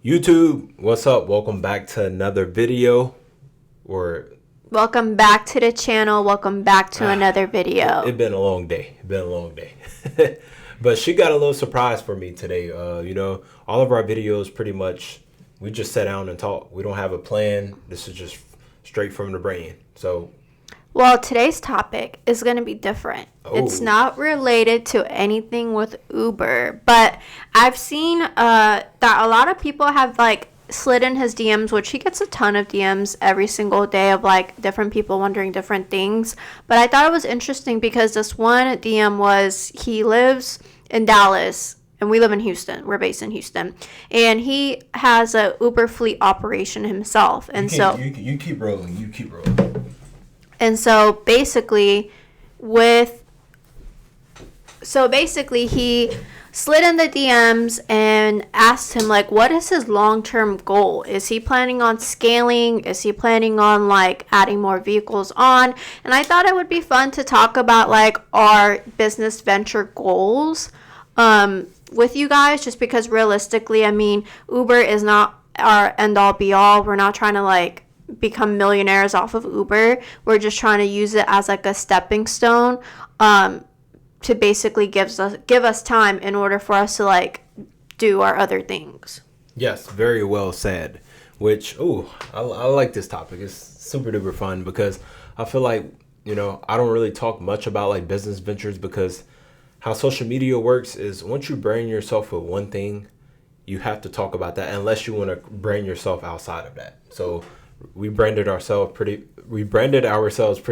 YouTube, what's up? Welcome back to another video. Or Welcome back to the channel. Welcome back to another video. It's been a long day. But she got a little surprise for me today. All of our videos pretty much we just sit down and talk. We don't have a plan. This is just straight from the brain. So Well, today's topic is going to be different. It's not related to anything with Uber, but I've seen that a lot of people have slid in his DMs, which he gets a ton of DMs every single day of different people wondering different things. But I thought it was interesting because this one DM was he lives in Dallas and we live in Houston. We're based in Houston, and he has a Uber fleet operation himself. And you keep rolling. You keep rolling. And so basically he slid in the DMs and asked him what is his long-term goal? Is he planning on scaling? Is he planning on adding more vehicles on? And I thought it would be fun to talk about our business venture goals with you guys, just because realistically, I mean, Uber is not our end all be all. We're not trying to become millionaires off of Uber. We're just trying to use it as a stepping stone to basically give us time in order for us to do our other things. Yes, very well said. Which I like this topic. It's super duper fun because I feel I don't really talk much about business ventures, because how social media works is once you brand yourself with one thing, you have to talk about that unless you want to brand yourself outside of that. So we branded ourselves pretty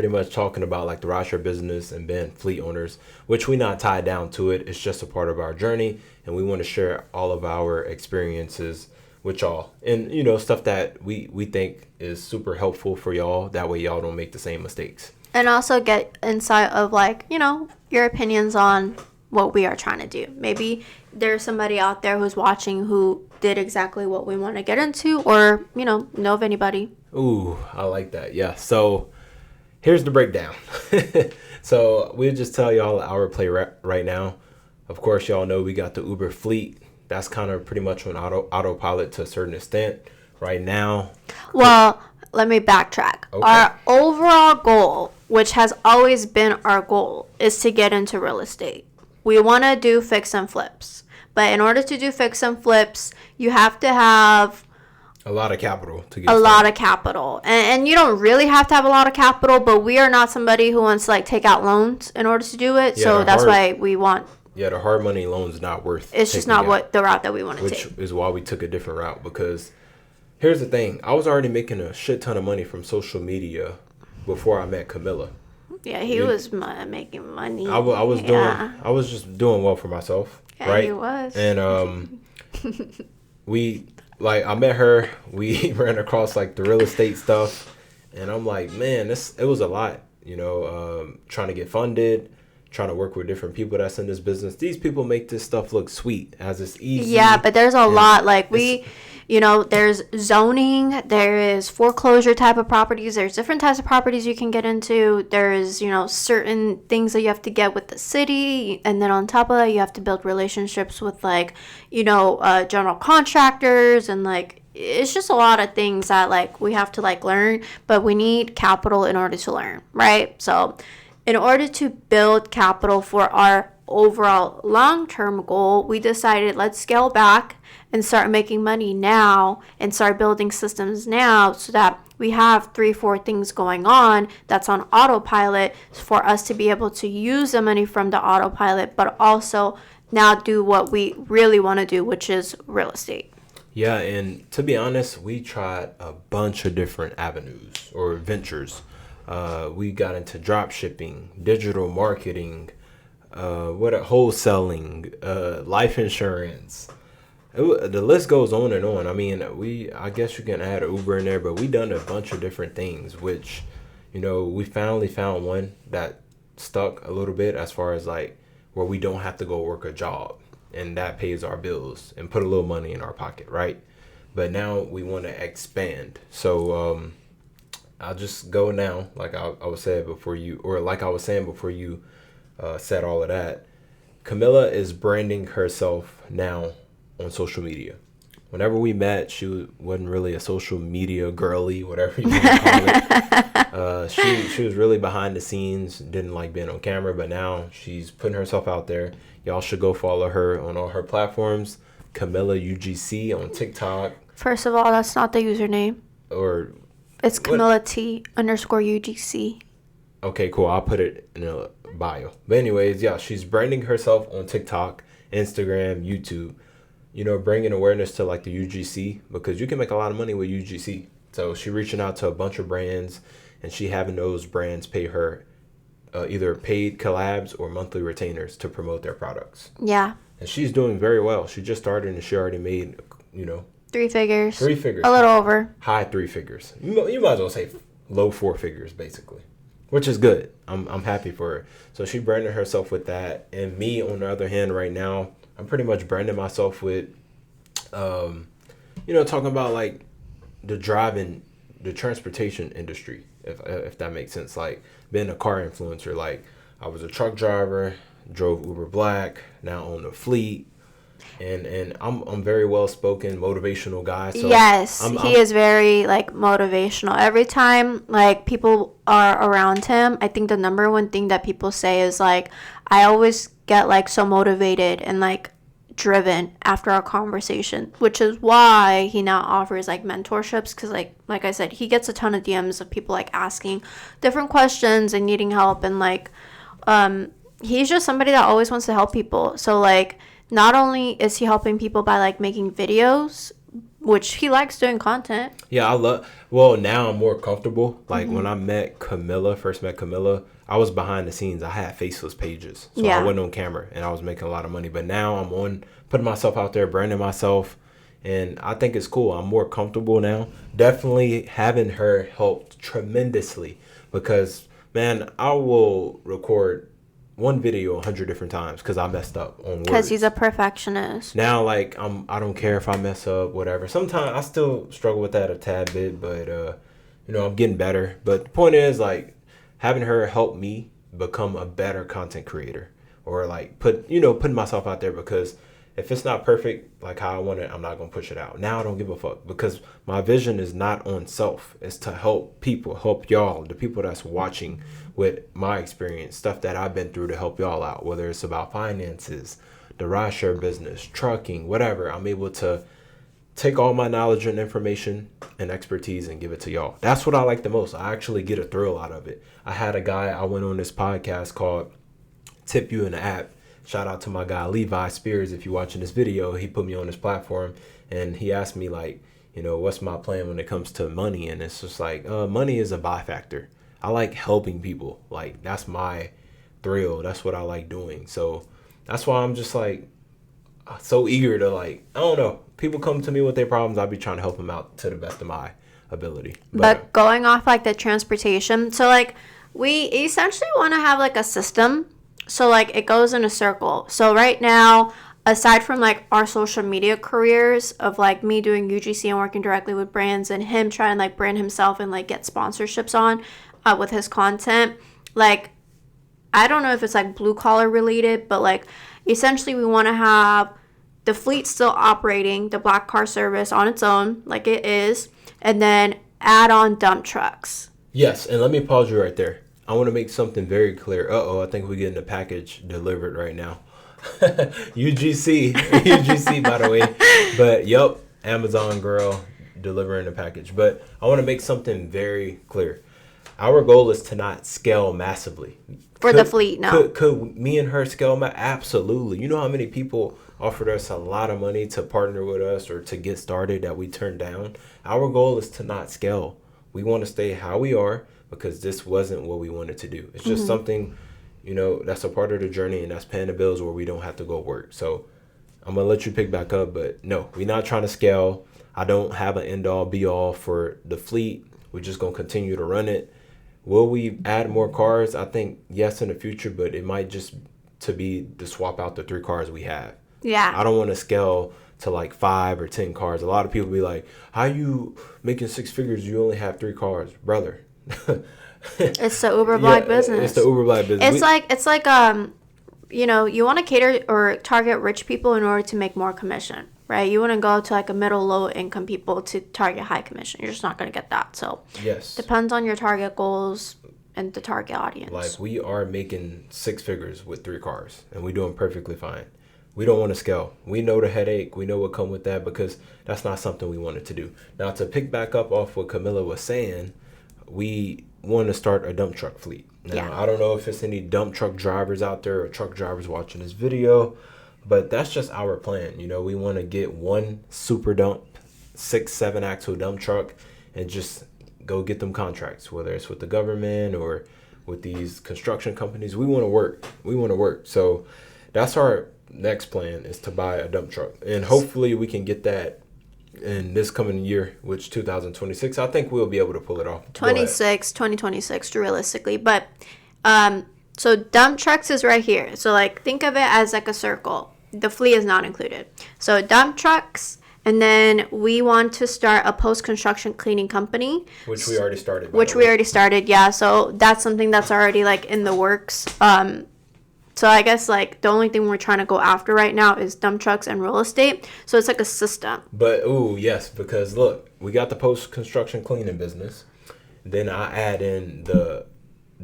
much talking about the rideshare business and being fleet owners, which we not tied down to it. It's just a part of our journey, and we want to share all of our experiences with y'all, and stuff that we think is super helpful for y'all. That way y'all don't make the same mistakes, and also get insight of your opinions on what we are trying to do. Maybe there's somebody out there who's watching who did exactly what we want to get into, or know of anybody. Ooh, I like that. Yeah. So here's the breakdown. So we'll just tell y'all our play right now. Of course, y'all know we got the Uber fleet. That's kind of pretty much on autopilot to a certain extent right now. Well, let me backtrack. Okay. Our overall goal, which has always been our goal, is to get into real estate. We want to do fix and flips. But in order to do fix and flips, you have to have a lot of capital to get started. And you don't really have to have a lot of capital, but we are not somebody who wants to take out loans in order to do it. Yeah, so that's why we want. Yeah, the hard money loan's not worth. It's just not what the route that we want to take. Which is why we took a different route, because here's the thing. I was already making a shit ton of money from social media before I met Camilla. Yeah, he was making money. I was just doing well for myself. Yeah, right? He was. And I met her. We ran across the real estate stuff, and I'm like, man, it was a lot. Trying to get funded, trying to work with different people that's in this business. These people make this stuff look sweet, as it's easy. Yeah, but there's a lot. There's zoning, there is foreclosure type of properties, there's different types of properties you can get into, there's, certain things that you have to get with the city, and then on top of that, you have to build relationships with, general contractors, and, it's just a lot of things that, we have to, learn, but we need capital in order to learn, right? So, in order to build capital for our overall long-term goal, we decided let's scale back and start making money now and start building systems now, so that we have 3-4 things going on that's on autopilot for us to be able to use the money from the autopilot, but also now do what we really want to do, which is real estate. Yeah, and to be honest, we tried a bunch of different avenues or ventures. We got into drop shipping, digital marketing, wholesaling, life insurance. The list goes on and on. I mean, I guess you can add Uber in there, but we done a bunch of different things, which, we finally found one that stuck a little bit, as far as where we don't have to go work a job, and that pays our bills and put a little money in our pocket, right? But now we want to expand. So I'll just go now, like I was saying before you said all of that. Camilla is branding herself now on social media. whenever we met, wasn't really a social media girly, whatever you want to call it. She was really behind the scenes, didn't like being on camera, but now she's putting herself out there. Y'all should go follow her on all her platforms. Camilla UGC on TikTok. First of all, that's not the username. Or it's Camilla T_UGC. Okay, cool. I'll put it in a bio. But anyways, yeah, she's branding herself on TikTok, Instagram, YouTube. You know, bringing awareness to like the UGC, because you can make a lot of money with UGC. So she reaching out to a bunch of brands, and she having those brands pay her either paid collabs or monthly retainers to promote their products. Yeah. And she's doing very well. She just started and she already made, 3 figures. 3 figures. A little over. High 3 figures. You might as well say low 4 figures, basically, which is good. I'm happy for her. So she branded herself with that. And me, on the other hand, right now, I'm pretty much branding myself with, talking about like the transportation industry, if that makes sense. Like being a car influencer. Like I was a truck driver, drove Uber Black, now own a fleet, and I'm very well spoken, motivational guy. So yes, he is very like motivational. Every time like people are around him, I think the number one thing that people say is like, I always get like so motivated and like driven after our conversation, which is why he now offers like mentorships, because like I said, he gets a ton of DMs of people like asking different questions and needing help, and like he's just somebody that always wants to help people. So like not only is he helping people by like making videos, which he likes doing content. Yeah, now I'm more comfortable. Like when I first met Camilla, I was behind the scenes. I had faceless pages. So I wasn't on camera and I was making a lot of money. But now I'm putting myself out there, branding myself. And I think it's cool. I'm more comfortable now. Definitely having her helped tremendously, because, man, I will record one video 100 different times because I messed up on words. Because he's a perfectionist. Now, like, I don't care if I mess up, whatever. Sometimes I still struggle with that a tad bit, but, I'm getting better. But the point is, like, having her help me become a better content creator, or, like, putting myself out there, because if it's not perfect like how I want it, I'm not going to push it out. Now I don't give a fuck, because my vision is not on self. It's to help people, help y'all, the people that's watching, with my experience, stuff that I've been through, to help y'all out, whether it's about finances, the rideshare business, trucking, whatever. I'm able to take all my knowledge and information and expertise and give it to y'all. That's what I like the most. I actually get a thrill out of it. I had a guy, I went on this podcast called Tip You in the App. Shout out to my guy, Levi Spears. If you're watching this video, he put me on this platform and he asked me, like, what's my plan when it comes to money? And it's just like, money is a byfactor. I like helping people. Like, that's my thrill. That's what I like doing. So that's why I'm just like so eager to, like, I don't know. People come to me with their problems. I'll be trying to help them out to the best of my ability. But going off like the transportation, so like we essentially want to have like a system. So like it goes in a circle. So right now, aside from like our social media careers of like me doing UGC and working directly with brands, and him trying to like brand himself and like get sponsorships on with his content, like I don't know if it's like blue collar related, but like essentially we want to have the fleet still operating, the black car service on its own like it is, and then add on dump trucks. Yes, and let me pause you right there. I want to make something very clear. I think we're getting a package delivered right now. UGC, by the way. But, yep, Amazon girl delivering a package. But I want to make something very clear. Our goal is to not scale massively. For the fleet, no. Could me and her scale? Absolutely. You know how many people offered us a lot of money to partner with us or to get started that we turned down? Our goal is to not scale. We want to stay how we are, because this wasn't what we wanted to do. It's just something, that's a part of the journey, and that's paying the bills where we don't have to go work. So I'm going to let you pick back up, but no, we're not trying to scale. I don't have an end-all, be-all for the fleet. We're just going to continue to run it. Will we add more cars? I think yes in the future, but it might just to swap out the 3 cars we have. Yeah. I don't want to scale to like 5 or 10 cars. A lot of people be like, how you making 6 figures? You only have 3 cars, brother. It's the Uber Black business. It's the Uber Black business. It's like you want to cater or target rich people in order to make more commission. right? You wouldn't go to like a middle low income people to target high commission. You're just not going to get that. So Yes. depends on your target goals and the target audience. Like, we are making 6 figures with 3 cars, and we're doing perfectly fine. We don't want to scale. We know the headache. We know what come with that, because that's not something we wanted to do. Now, to pick back up off what Camilla was saying, we want to start a dump truck fleet. Now, I don't know if it's any dump truck drivers out there or truck drivers watching this video, but that's just our plan. You know, we want to get one super dump, 6-7 axle dump truck, and just go get them contracts, whether it's with the government or with these construction companies. We want to work. So that's our next plan, is to buy a dump truck, and hopefully we can get that in this coming year, which 2026. I think we'll be able to pull it off. 2026 realistically. But so dump trucks is right here. So like think of it as like a circle. The fleet is not included. So dump trucks, and then we want to start a post-construction cleaning company, which we already started. Yeah. So that's something that's already like in the works. So I guess like the only thing we're trying to go after right now is dump trucks and real estate. So it's like a system. But yes, because look, we got the post-construction cleaning business. Then I add in the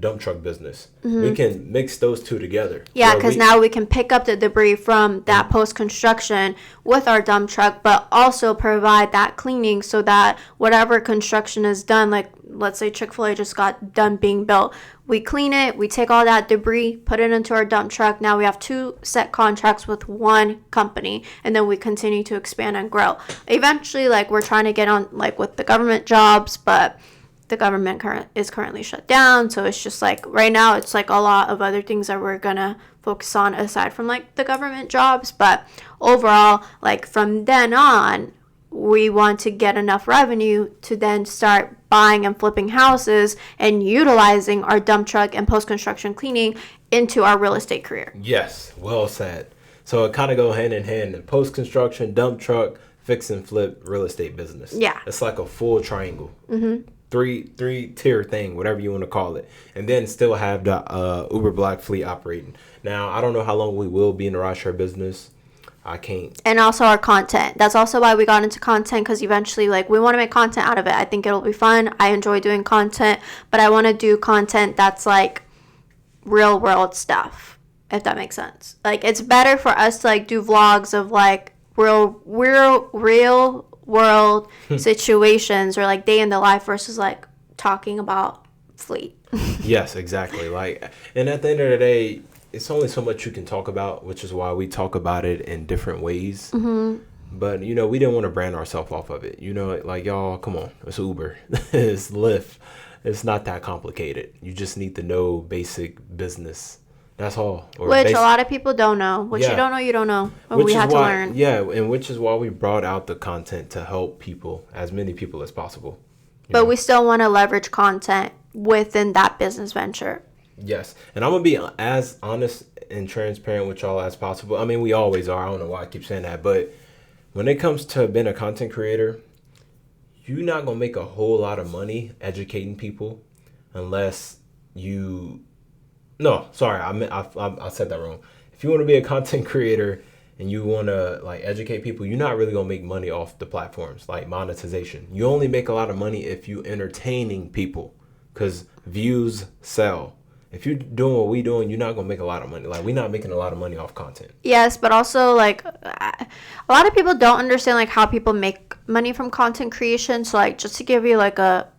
dump truck business. We can mix those two together. Yeah, because now we can pick up the debris from that post-construction with our dump truck, but also provide that cleaning so that whatever construction is done, like let's say Chick-fil-A just got done being built, we clean it, we take all that debris, put it into our dump truck. Now we have 2 set contracts with one company, and then we continue to expand and grow. Eventually, like we're trying to get on like with the government jobs, but the government is currently shut down. So it's just like right now it's like a lot of other things that we're gonna focus on aside from like the government jobs. But overall, like from then on, we want to get enough revenue to then start buying and flipping houses and utilizing our dump truck and post-construction cleaning into our real estate career. Yes, well said. So it kind of go hand in hand, the post-construction, dump truck, fix and flip real estate business. Yeah. It's like a full triangle. Three tier thing, whatever you want to call it, and then still have the Uber Black fleet operating. Now, I don't know how long we will be in the rideshare business. I can't. And also our content. That's also why we got into content, because eventually, like, we want to make content out of it. I think it'll be fun. I enjoy doing content, but I want to do content that's like real world stuff, if that makes sense. Like, it's better for us to like do vlogs of like real world situations or like day in the life versus like talking about fleet. Yes, exactly. Like, and at the end of the day, it's only so much you can talk about, which is why we talk about it in different ways. But you know, we didn't want to brand ourselves off of it. You know, like, y'all, come on, it's Uber, it's Lyft. It's not that complicated. You just need to know basic business. That's all. Which a lot of people don't know. What you don't know, you don't know. But we had to learn. Yeah, and which is why we brought out the content to help people, as many people as possible. But we still want to leverage content within that business venture. Yes. And I'm going to be as honest and transparent with y'all as possible. I mean, we always are. I don't know why I keep saying that. But when it comes to being a content creator, you're not going to make a whole lot of money educating people unless you... No, sorry, I said that wrong. If you want to be a content creator and you want to like educate people, you're not really going to make money off the platforms like monetization. You only make a lot of money if you entertaining people, because views sell. If you're doing what we doing, you're not going to make a lot of money. Like, we're not making a lot of money off content. Yes, but also like a lot of people don't understand like how people make money from content creation. So like, just to give you like a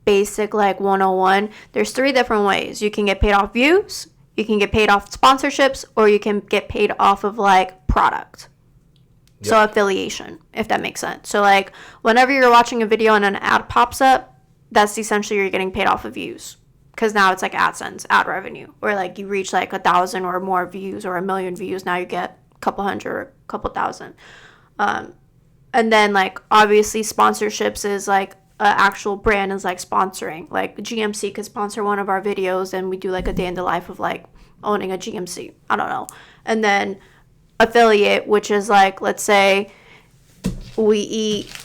basic like 101, there's 3 different ways. You can get paid off views, you can get paid off sponsorships, or you can get paid off of like product. Yep. So affiliation, if that makes sense. So like, whenever you're watching a video and an ad pops up, that's essentially you're getting paid off of views, because now it's like AdSense, ad revenue, or like you reach like 1,000 or more views or 1 million views, now you get a couple hundred or a couple thousand. And then like obviously sponsorships is like actual brand is like sponsoring, like GMC could sponsor one of our videos and we do like a day in the life of like owning a GMC, I don't know. And then affiliate, which is like, let's say we eat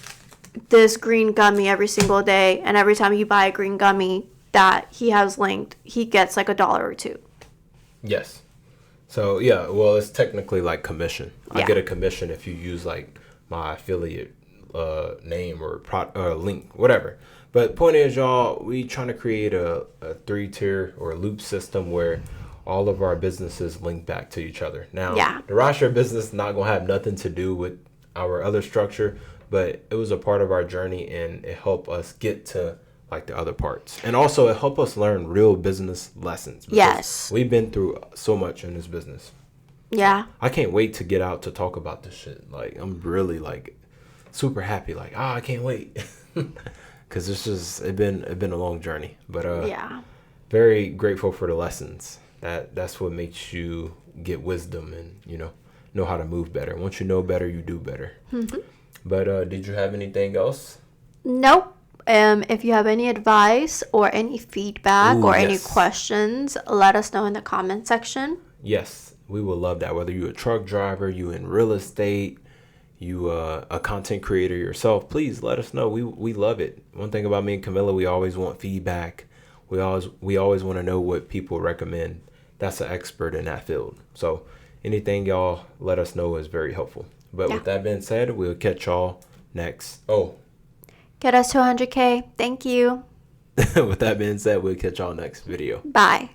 this green gummy every single day, and every time you buy a green gummy that he has linked, he gets like $1 or $2. Yes. So yeah, well, it's technically like commission. I Yeah. get a commission if you use like my affiliate name or link, whatever. But point is, y'all, we trying to create a 3-tier or a loop system where all of our businesses link back to each other. Now, Yeah. the Rideshare business not gonna have nothing to do with our other structure, but it was a part of our journey and it helped us get to like the other parts. And also it helped us learn real business lessons. Because Yes. we've been through so much in this business. Yeah. I can't wait to get out to talk about this shit. Like, I'm really like super happy. Like, I can't wait. Cause it been a long journey, but Yeah. very grateful for the lessons. That's what makes you get wisdom and know how to move better. Once you know better, you do better. Mm-hmm. But did you have anything else? Nope. If you have any advice or any feedback Ooh, or any yes. questions, let us know in the comment section. Yes, we would love that. Whether you're a truck driver, you in real estate, you a content creator yourself, please let us know. We love it. One thing about me and Camilla, we always want feedback. We always want to know what people recommend. That's an expert in that field. So anything y'all let us know is very helpful. But Yeah. with that being said, we'll catch y'all next. Oh, Get us to 100K. Thank you. with that being said, we'll catch y'all next video. Bye.